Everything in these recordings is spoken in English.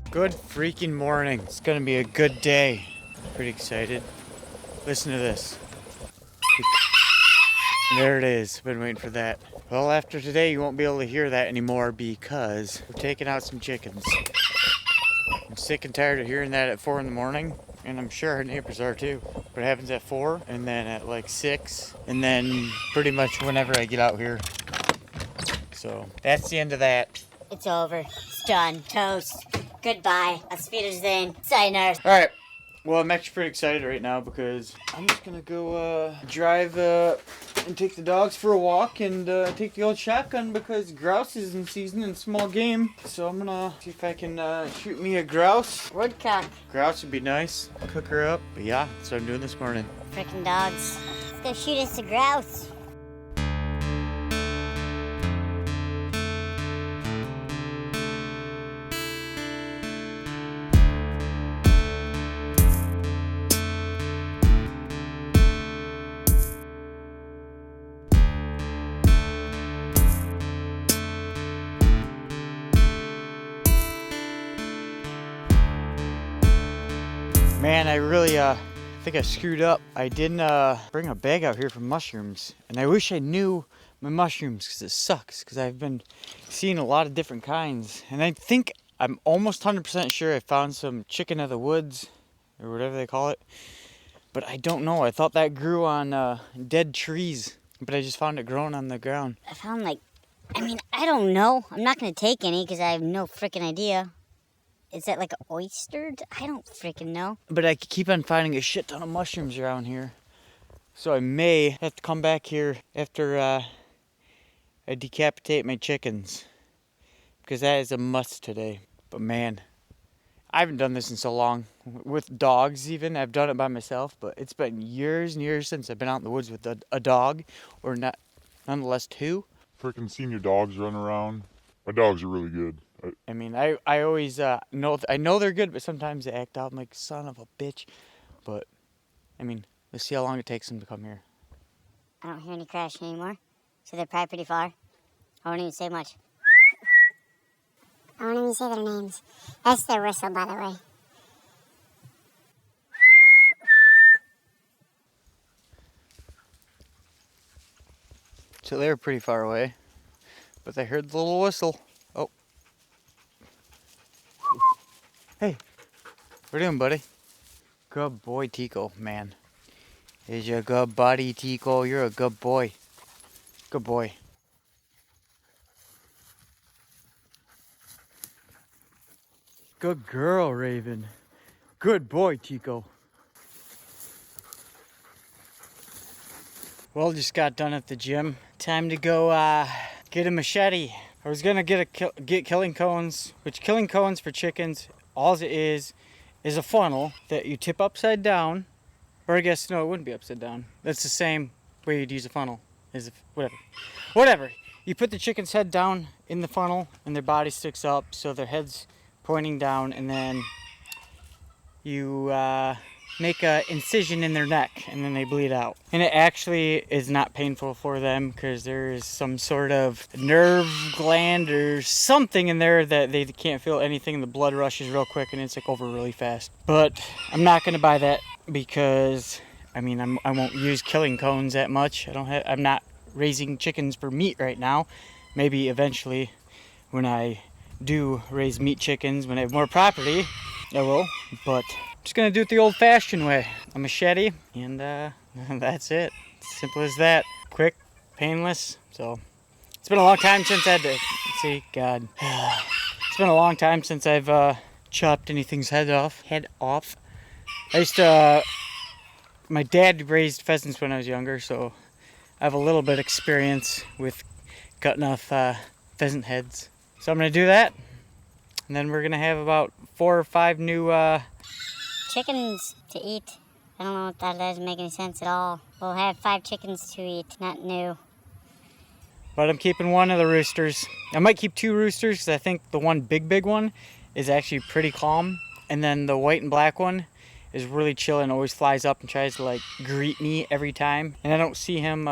Good freaking morning. It's gonna be a good day. Pretty excited. Listen to this. There it is. Been waiting for that. Well, after today, you won't be able to hear that anymore because we're taking out some chickens. I'm sick and tired of hearing that at 4 in the morning, and I'm sure our neighbors are too. But it happens at 4, and then at like 6, and then pretty much whenever I get out here. So that's the end of that. It's over. It's done. Toast. Goodbye. Auf Wiedersehen. Sayonara. All right. Well, I'm actually pretty excited right now because I'm just gonna go drive and take the dogs for a walk and take the old shotgun because grouse is in season and small game. So I'm gonna see if I can shoot me a grouse. Woodcock. Grouse would be nice. Cook her up. But yeah, that's what I'm doing this morning. Frickin' dogs. Let's go shoot us a grouse. Man, I really think I screwed up. I didn't bring a bag out here for mushrooms. And I wish I knew my mushrooms because it sucks because I've been seeing a lot of different kinds. And I think I'm almost 100% sure I found some chicken of the woods or whatever they call it. But I don't know. I thought that grew on dead trees. But I just found it growing on the ground. I found I don't know. I'm not gonna take any because I have no frickin' idea. Is that like oyster? I don't freaking know. But I keep on finding a shit ton of mushrooms around here. So I may have to come back here after I decapitate my chickens. Because that is a must today. But man, I haven't done this in so long. With dogs even. I've done it by myself. But it's been years and years since I've been out in the woods with a dog. Or not, nonetheless two. Freaking seen your dogs run around. My dogs are really good. I mean, I always know they're good, but sometimes they act out. I'm like, son of a bitch. But, I mean, let's see how long it takes them to come here. I don't hear any crashing anymore, so they're probably pretty far. I won't even say much. I won't even say their names. That's their whistle, by the way. So they were pretty far away, but they heard the little whistle. Oh. Hey, what are you doing, buddy? Good boy, Tico, man. Is you a good buddy, Tico? You're a good boy. Good boy. Good girl, Raven. Good boy, Tico. Well, just got done at the gym. Time to go get a machete. I was gonna get killing cones, which killing cones for chickens, all it is a funnel that you tip upside down. Or I guess, no, it wouldn't be upside down. That's the same way you'd use a funnel. Whatever. You put the chicken's head down in the funnel and their body sticks up so their head's pointing down, and then you make an incision in their neck and then they bleed out. And it actually is not painful for them because there is some sort of nerve gland or something in there that they can't feel anything, and the blood rushes real quick and it's like over really fast. But I'm not going to buy that because I won't use killing cones that much. I'm not raising chickens for meat right now. Maybe eventually when I do raise meat chickens, when I have more property, I will. But just gonna do it the old-fashioned way. A machete, and that's it. Simple as that. Quick, painless. So it's been a long time since I had to see. God, it's been a long time since I've chopped anything's head off. I used to. My dad raised pheasants when I was younger, so I have a little bit of experience with cutting off pheasant heads. So I'm gonna do that, and then we're gonna have about 4 or 5 new chickens to eat. I don't know if that doesn't make any sense at all. We'll have 5 chickens to eat, not new. But I'm keeping one of the roosters. I might keep 2 roosters because I think the one big one is actually pretty calm. And then the white and black one is really chill and always flies up and tries to like greet me every time. And I don't see him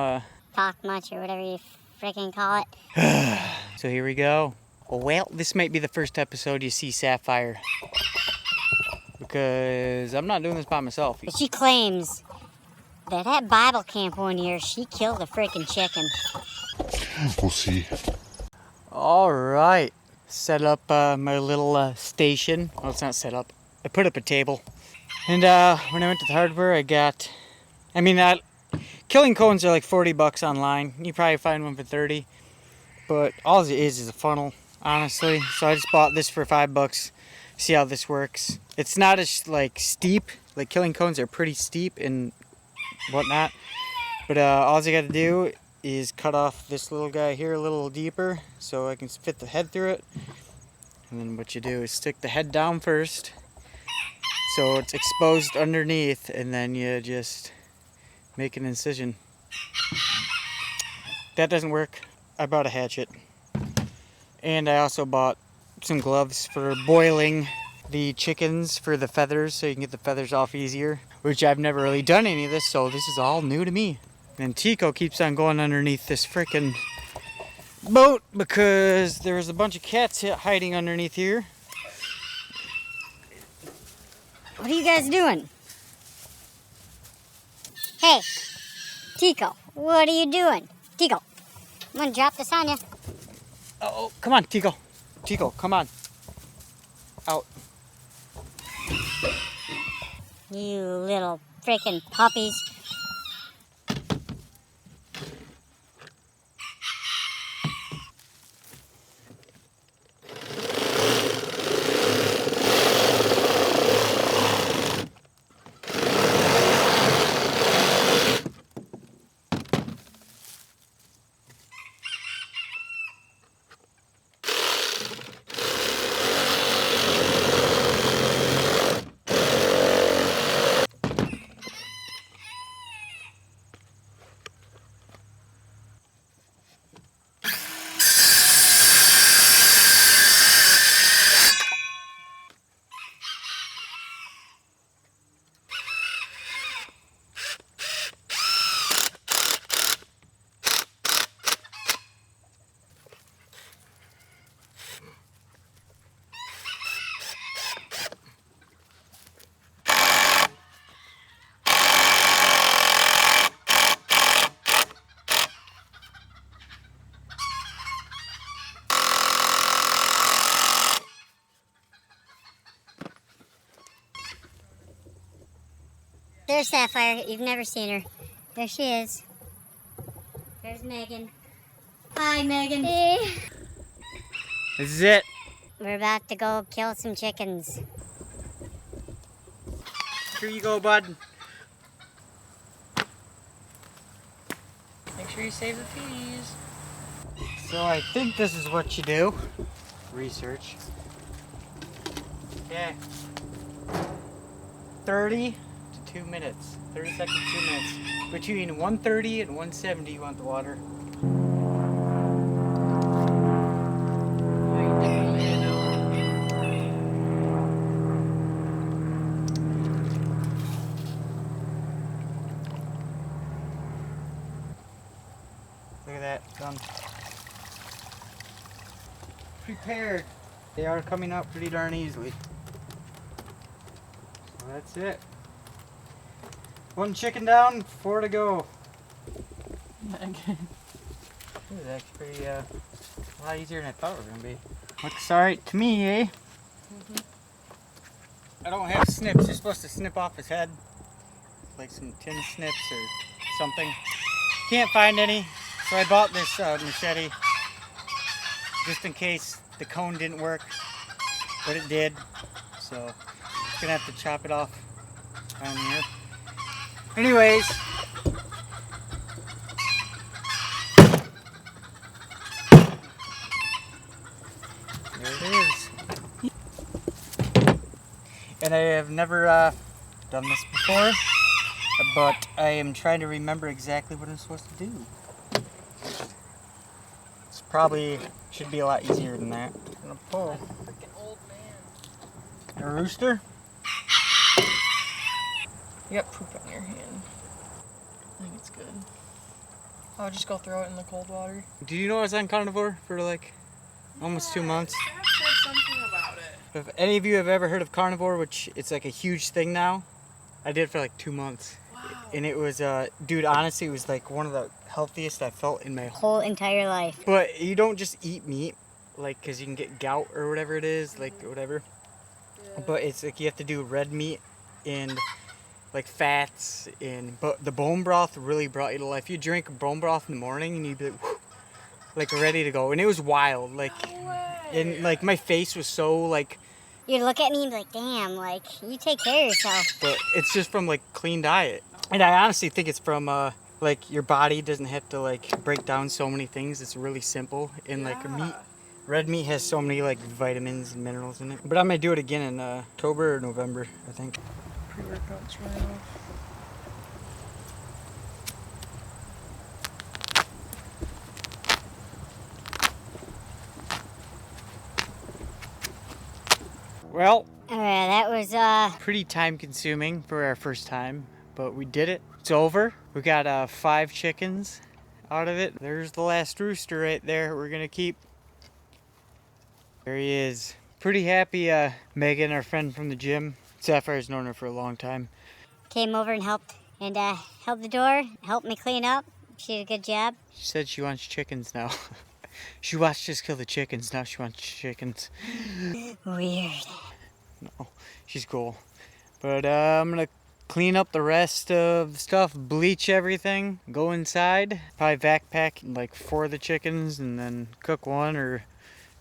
talk much or whatever you freaking call it. So here we go. Well, this might be the first episode you see Sapphire. Because I'm not doing this by myself. She claims that at Bible camp one year, she killed a freaking chicken. We'll see. Alright. Set up my little station. Well, it's not set up. I put up a table. And when I went to the hardware, I got... killing cones are like 40 bucks online. You probably find one for 30. But all it is a funnel, honestly. So I just bought this for 5 bucks. See how this works. It's not as like steep. Like killing cones are pretty steep and whatnot. But all I got to do is cut off this little guy here a little deeper so I can fit the head through it. And then what you do is stick the head down first so it's exposed underneath, and then you just make an incision. That doesn't work. I bought a hatchet. And I also bought some gloves for boiling the chickens for the feathers so you can get the feathers off easier, which I've never really done any of this, so this is all new to me. And Tico keeps on going underneath this frickin' boat because there's a bunch of cats hiding underneath here. What are you guys doing? Hey, Tico, what are you doing? Tico, I'm gonna drop this on you. Oh, come on, Tico. Tico, come on. Out. You little freaking puppies. There's Sapphire. You've never seen her. There she is. There's Megan. Hi, Megan. Hey. This is it. We're about to go kill some chickens. Here you go, bud. Make sure you save the fees. So I think this is what you do. Research. Okay. 30 to 2 minutes. 30 seconds, 2 minutes. Between 130 and 170 you want the water. Look at that, done. Prepared. They are coming out pretty darn easily. So that's it. 1 chicken down, 4 to go. This is actually pretty, a lot easier than I thought it was going to be. Looks alright to me, eh? I don't have snips. You're supposed to snip off his head. Like some tin snips or something. Can't find any. So I bought this machete just in case the cone didn't work, but it did. So I'm gonna have to chop it off down here. Anyways, there it is. And I have never done this before, but I am trying to remember exactly what I'm supposed to do. It's probably should be a lot easier than that. I'm gonna pull. Freaking old man. A rooster? You got poop on your hand. I think it's good. I'll just go throw it in the cold water. Do you know I was on Carnivore for like almost 2 months. Dad said something about it. If any of you have ever heard of carnivore, which it's like a huge thing now, I did it for like 2 months. Wow. And it was, dude, honestly, it was like one of the healthiest I felt in my Whole entire life. But you don't just eat meat, like, because you can get gout or whatever it is, like, whatever. Yeah. But it's like you have to do red meat and, like, fats. But the bone broth really brought you to life. You drink bone broth in the morning and you'd be like, whew, like, ready to go. And it was wild. Like, No way. and, like, my face was so, like, You'd look at me and be like, damn, like, you take care of yourself. but it's just from, like, clean diet. And I honestly think it's from, like, your body doesn't have to, like, break down so many things. It's really simple. And, like, meat, red meat has so many, like, vitamins and minerals in it. But I'm going to do it again in October or November, I think. Pre-workout's right off. Well, That was, pretty time consuming for our first time, but we did it. It's over. We got 5 chickens out of it. There's the last rooster right there we're gonna keep. There he is. Pretty happy. Megan, our friend from the gym, Sapphire's known her for a long time. came over and helped held the door, helped me clean up. She did a good job. She said she wants chickens now. She watched us kill the chickens, now she wants chickens. Weird. No, she's cool. But I'm gonna clean up the rest of the stuff, bleach everything, go inside, probably backpack like 4 of the chickens and then cook 1 or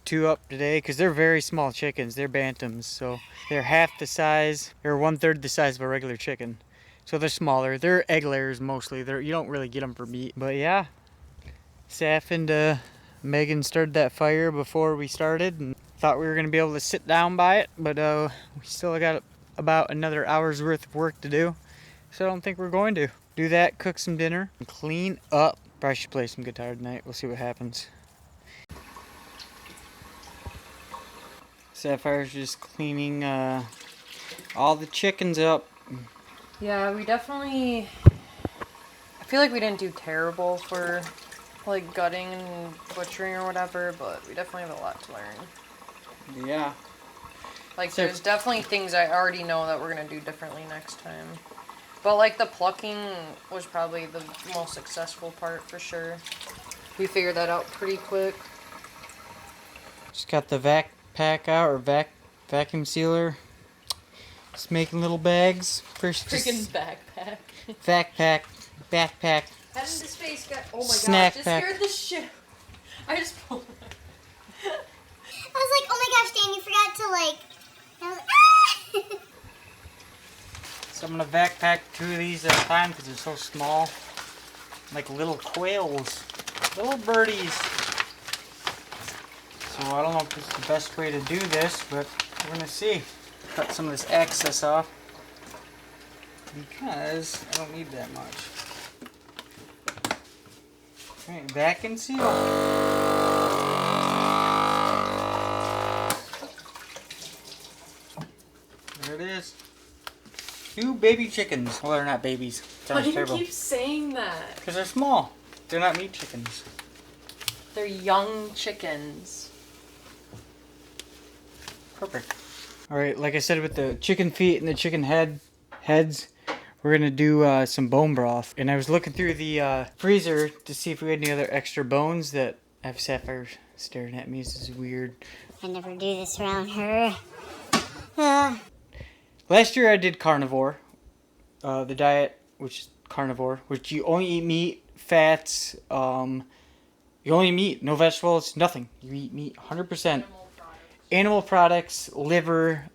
2 up today because they're very small chickens. They're bantams, so they're half the size or 1/3 the size of a regular chicken. So they're smaller. They're egg layers mostly. You don't really get them for meat. But yeah, Saf and Megan started that fire before we started and thought we were gonna be able to sit down by it, but we still got about another hour's worth of work to do. So I don't think we're going to do that, cook some dinner, and clean up. Probably should play some guitar tonight. We'll see what happens. Sapphire's just cleaning all the chickens up. Yeah, we definitely. I feel like we didn't do terrible for like gutting and butchering or whatever, but we definitely have a lot to learn. Yeah. Like, So- there's definitely things I already know that we're gonna do differently next time. But like the plucking was probably the most successful part for sure. We figured that out pretty quick. Just got the vac pack out or vacuum sealer. Just making little bags. First, just backpack. backpack. Head into space, guy. Oh my Snack gosh, it pack. scared the shit. I just pulled it. I was like, oh my gosh, Dan, you forgot to like. I was like, ah! So I'm gonna backpack 2 of these at a time because they're so small. Like little quails. Little birdies. So I don't know if this is the best way to do this, but we're gonna see. Cut some of this excess off. Because I don't need that much. Alright, back and seal. There it is. 2 baby chickens. Well, they're not babies. Why Sounds do you terrible. keep saying that? Because they're small. They're not meat chickens. They're young chickens. Perfect. Alright, like I said with the chicken feet and the chicken heads, we're going to do some bone broth. And I was looking through the freezer to see if we had any other extra bones that I have Sapphire staring at me. This is weird. I never do this around her. Last year I did carnivore. The diet, which is carnivore, which you only eat meat, fats, you only eat meat, no vegetables, nothing. You eat meat 100%. Animal products, liver,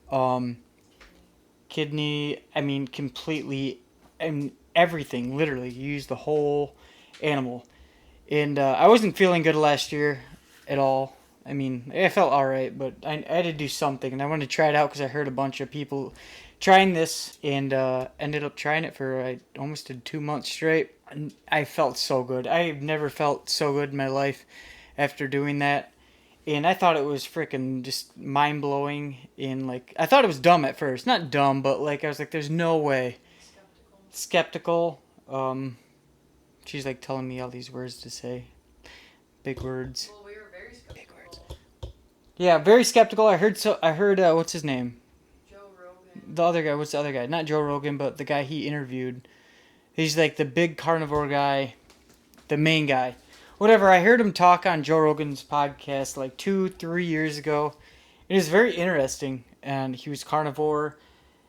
kidney, I mean completely, and everything, literally. You use the whole animal. And I wasn't feeling good last year at all. I mean, I felt alright, but I had to do something, and I wanted to try it out because I heard a bunch of people trying this, and ended up trying it for, I almost did 2 months straight. And I felt so good. I've never felt so good in my life after doing that. And I thought it was freaking just mind-blowing. And, like, I thought it was dumb at first. Not dumb, but, like, I was like, there's no way. Skeptical. She's, like, telling me all these words to say. Big words. Well, we were very skeptical. Big words. Yeah, very skeptical. I heard what's his name? Joe Rogan. The other guy. What's the other guy? Not Joe Rogan, but the guy he interviewed. He's like the big carnivore guy, the main guy. Whatever. I heard him talk on Joe Rogan's podcast like 2-3 years ago. It is very interesting, and he was carnivore.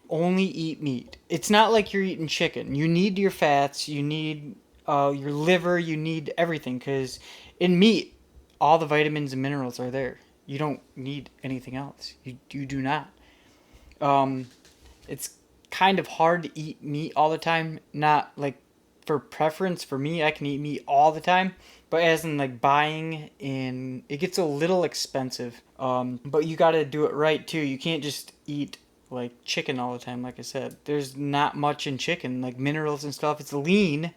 Only eat meat. It's not like you're eating chicken. You need your fats. You need your liver. You need everything because in meat, all the vitamins and minerals are there. You don't need anything else. You do not. It's kind of hard to eat meat all the time. Not like for preference for me, I can eat meat all the time. But as in like buying in, it gets a little expensive. But you got to do it right too. You can't just eat like chicken all the time. Like I said, there's not much in chicken, like minerals and stuff. It's lean,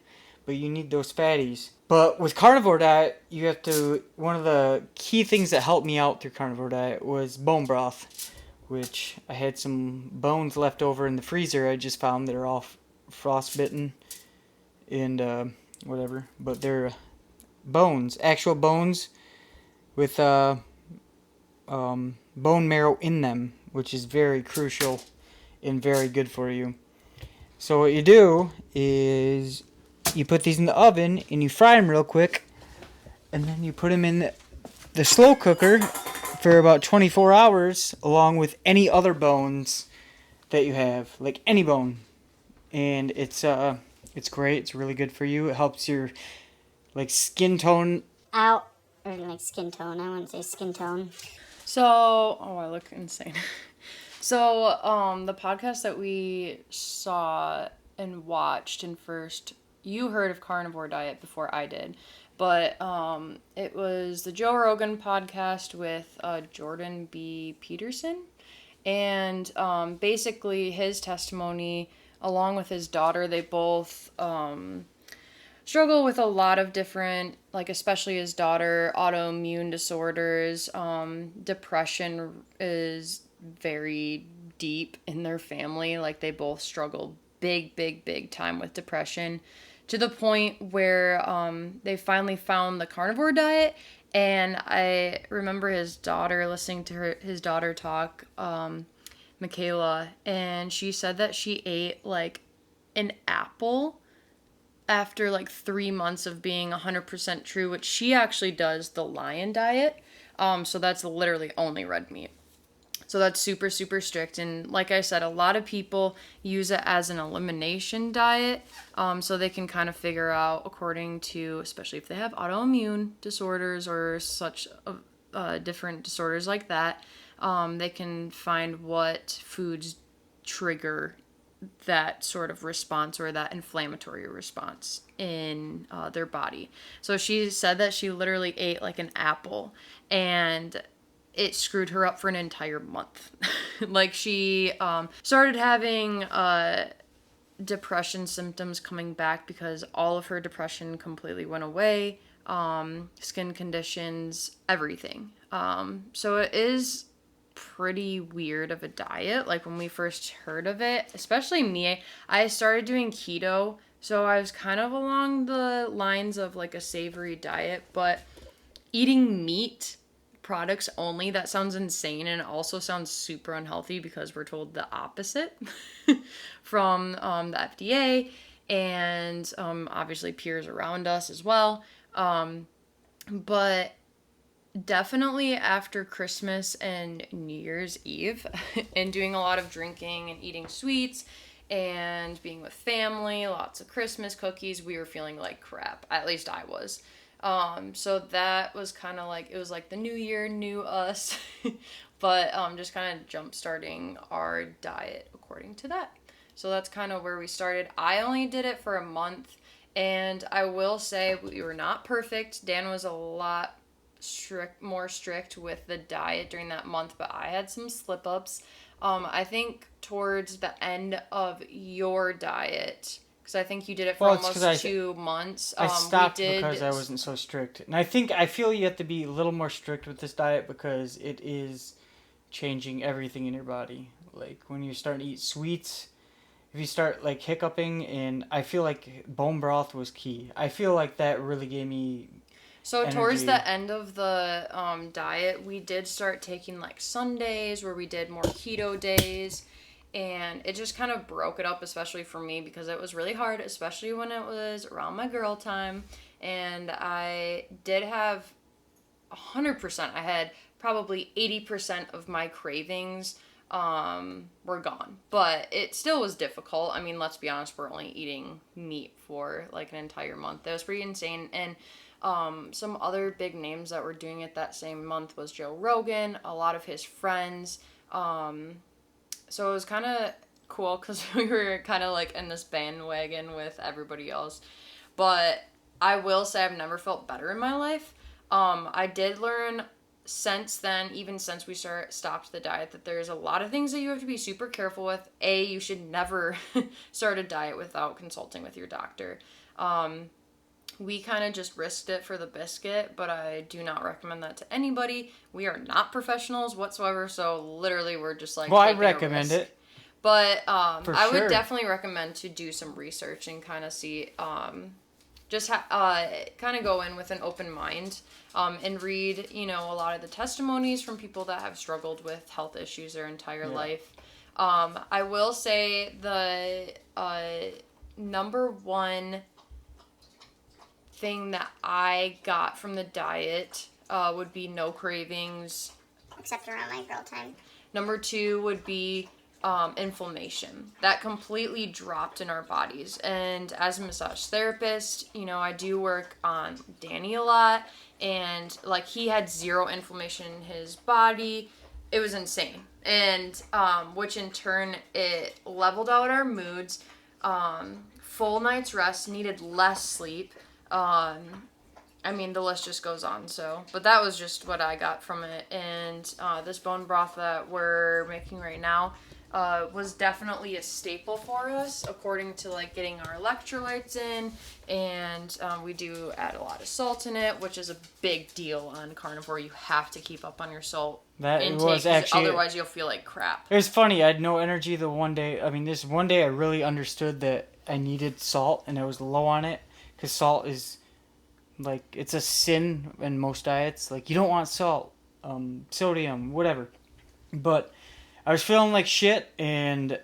but you need those fatties. But with carnivore diet, you have to. One of the key things that helped me out through carnivore diet was bone broth, which I had some bones left over in the freezer. I just found they're all frostbitten and whatever, but they're bones, actual bones with bone marrow in them, which is very crucial and very good for you. So what you do is you put these in the oven and you fry them real quick, and then you put them in the slow cooker for about 24 hours along with any other bones that you have, like any bone. And it's great. It's really good for you. It helps your like skin tone. Out. Or like skin tone. I wouldn't say skin tone. So, I look insane. So, the podcast that we saw and watched and first, you heard of Carnivore Diet before I did, but it was the Joe Rogan podcast with Jordan B. Peterson, and basically his testimony, along with his daughter, they both struggle with a lot of different, like especially his daughter, autoimmune disorders. Depression is very deep in their family. Like they both struggle big time with depression, to the point where they finally found the carnivore diet. And I remember his daughter, listening to his daughter talk, Michaela, and she said that she ate like an apple after like 3 months of being 100% true, which she actually does the lion diet. So that's literally only red meat. So that's super strict. And like I said, a lot of people use it as an elimination diet. So they can kind of figure out according to, especially if they have autoimmune disorders or such different disorders like that, they can find what foods trigger that sort of response or that inflammatory response in their body. So she said that she literally ate like an apple and it screwed her up for an entire month. Like she started having depression symptoms coming back because all of her depression completely went away. Skin conditions, everything. So it is pretty weird of a diet. Like when we first heard of it, especially me, I started doing keto, so I was kind of along the lines of like a savory diet, but eating meat products only, that sounds insane, and it also sounds super unhealthy because we're told the opposite from the FDA and obviously peers around us as well. But definitely after Christmas and New Year's Eve and doing a lot of drinking and eating sweets and being with family, lots of Christmas cookies, we were feeling like crap. At least I was. So that was kind of like, it was like the new year, new us, but just kind of jump starting our diet according to that. So that's kind of where we started. I only did it for a month, and I will say we were not perfect. Dan was a lot more strict with the diet during that month, but I had some slip ups. I think towards the end of your diet, because I think you did it for almost 2 months. I stopped because I wasn't so strict. And I feel you have to be a little more strict with this diet because it is changing everything in your body. Like when you start to eat sweets, if you start like hiccuping, and I feel like bone broth was key. I feel like that really gave me So energy. towards the end of the diet, we did start taking like Sundays where we did more keto days, and it just kind of broke it up, especially for me, because it was really hard, especially when it was around my girl time. And I did have 100%. I had probably 80% of my cravings were gone, but it still was difficult. I mean, let's be honest, we're only eating meat for like an entire month. That was pretty insane. And some other big names that were doing it that same month was Joe Rogan, a lot of his friends. So it was kind of cool because we were kind of like in this bandwagon with everybody else. But I will say I've never felt better in my life. I did learn since then, even since we stopped the diet, that there's a lot of things that you have to be super careful with. You should never start a diet without consulting with your doctor. We kind of just risked it for the biscuit, but I do not recommend that to anybody. We are not professionals whatsoever, so literally we're just like, well, I taking a recommend risk. it. But I would sure. definitely recommend to do some research and kind of see, just kind of go in with an open mind, and read, a lot of the testimonies from people that have struggled with health issues their entire life. I will say the number one thing that I got from the diet would be no cravings. Except around my girl time. Number 2 would be inflammation. That completely dropped in our bodies. And as a massage therapist, I do work on Danny a lot. And like he had 0 inflammation in his body. It was insane. And which in turn, it leveled out our moods. Full night's rest, needed less sleep. I mean, the list just goes on, but that was just what I got from it. And this bone broth that we're making right now was definitely a staple for us, according to like getting our electrolytes in. And we do add a lot of salt in it, which is a big deal on carnivore. You have to keep up on your salt intake, was actually, otherwise you'll feel like crap. It was funny. I had no energy the one day. I mean, this one day I really understood that I needed salt, and I was low on it. Because salt is, like, it's a sin in most diets. Like, you don't want salt, sodium, whatever. But I was feeling like shit, and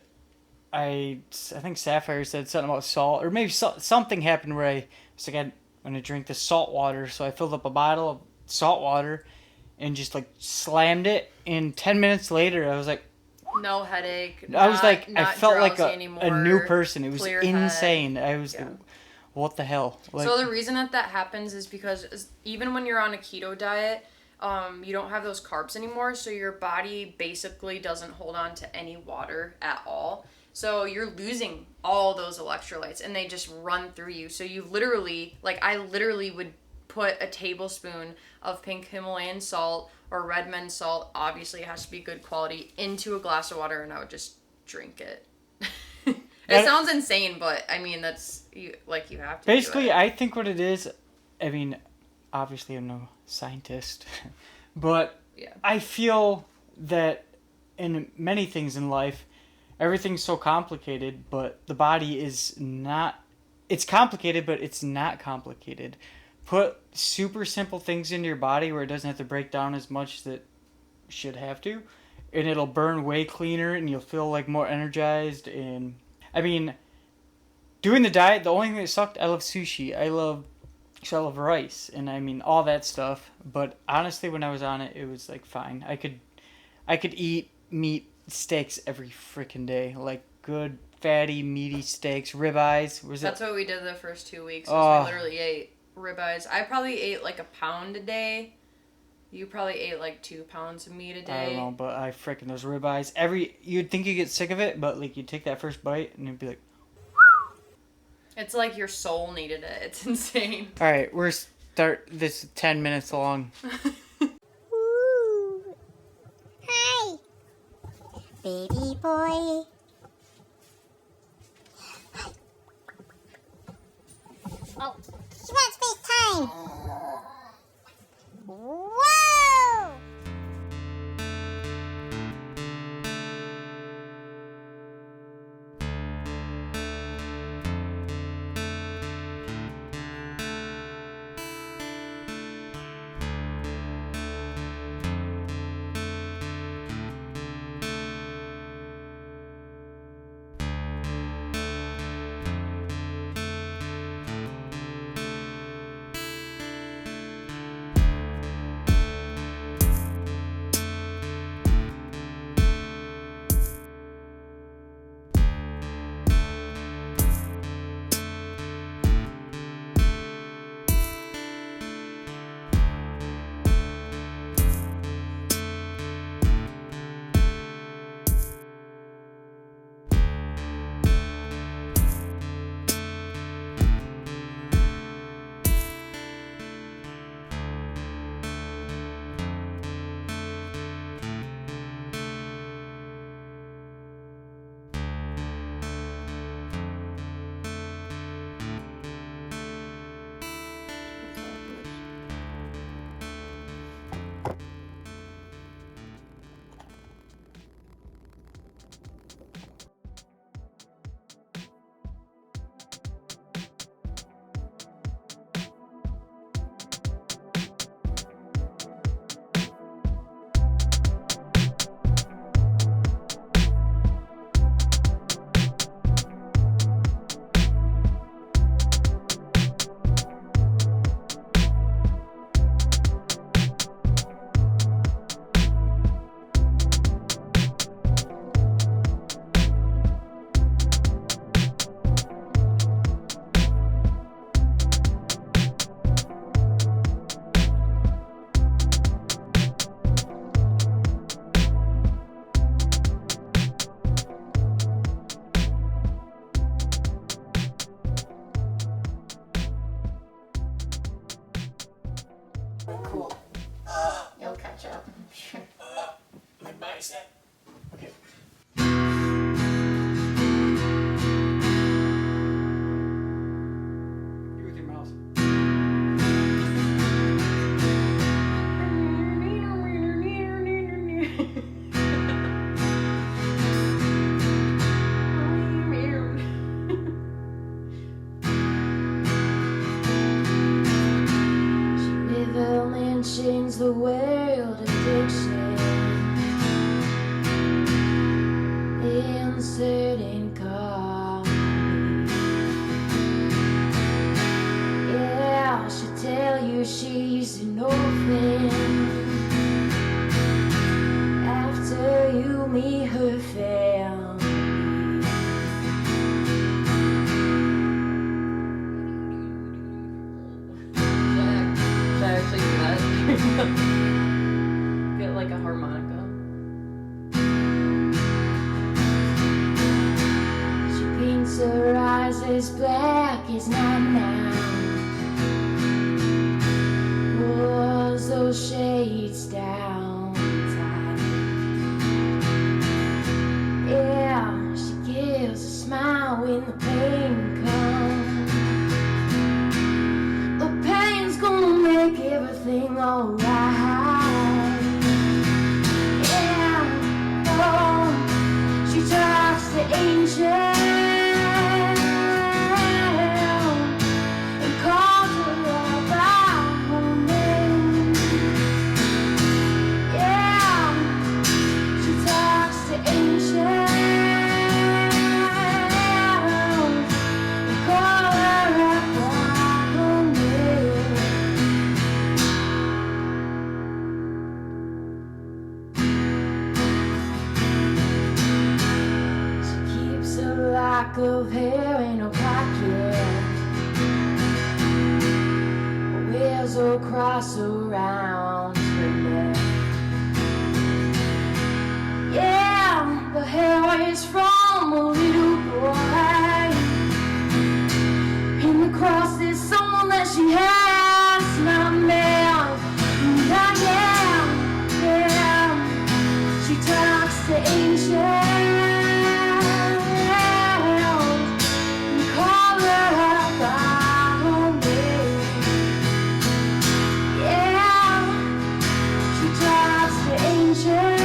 I think Sapphire said something about salt. Or maybe something happened where I was like, I'm going to drink this salt water. So I filled up a bottle of salt water and just, like, slammed it. And 10 minutes later, I was like... No headache. I was like, I felt like a new person. It was insane. Head. I was... Yeah. What the hell? Like, so the reason that happens is because even when you're on a keto diet, you don't have those carbs anymore, so your body basically doesn't hold on to any water at all. So you're losing all those electrolytes, and they just run through you. So you literally, I literally would put a tablespoon of pink Himalayan salt or red men salt, obviously it has to be good quality, into a glass of water, and I would just drink it. It sounds insane, but I mean, that's you have to. Basically, do it. I think what it is, I mean, obviously I'm no scientist, but yeah. I feel that in many things in life, everything's so complicated, but the body is not. It's complicated, but it's not complicated. Put super simple things into your body where it doesn't have to break down as much that it should have to, and it'll burn way cleaner, and you'll feel like more energized. And I mean, doing the diet, the only thing that sucked, I love sushi. I love rice, and I mean all that stuff. But honestly, when I was on it, it was like fine. I could eat meat steaks every freaking day, like good fatty meaty steaks, ribeyes. That's what we did the first 2 weeks. We literally ate ribeyes. I probably ate like a pound a day. You probably ate like 2 pounds of meat a day. I don't know, but I freaking those ribeyes. You'd think you get sick of it, but like you take that first bite and you'd be like, it's like your soul needed it. It's insane. All right, this 10 minutes long. Ooh. Hi, baby boy. Oh, she wants FaceTime. Whoa! bicep. Okay. You with your mouse. Mentions the word addiction in certain company. Yeah, she'll tell you she's an orphan after you meet her family. Get like a harmonica. She paints her eyes as black as night now. Pulls those shades down tight. Yeah, she gives a smile when the pain comes. The pain's gonna make everything alright. Yeah, oh, she talks to angels and calls her all by her name. Yeah, she talks to angels and calls her all by her name. Keeps a lock of hair in her pocket, wears a cross around her neck. Yeah, the hair is from a little boy, and the cross is someone that she has not met. Not yet, yeah. She talks to angels. Angel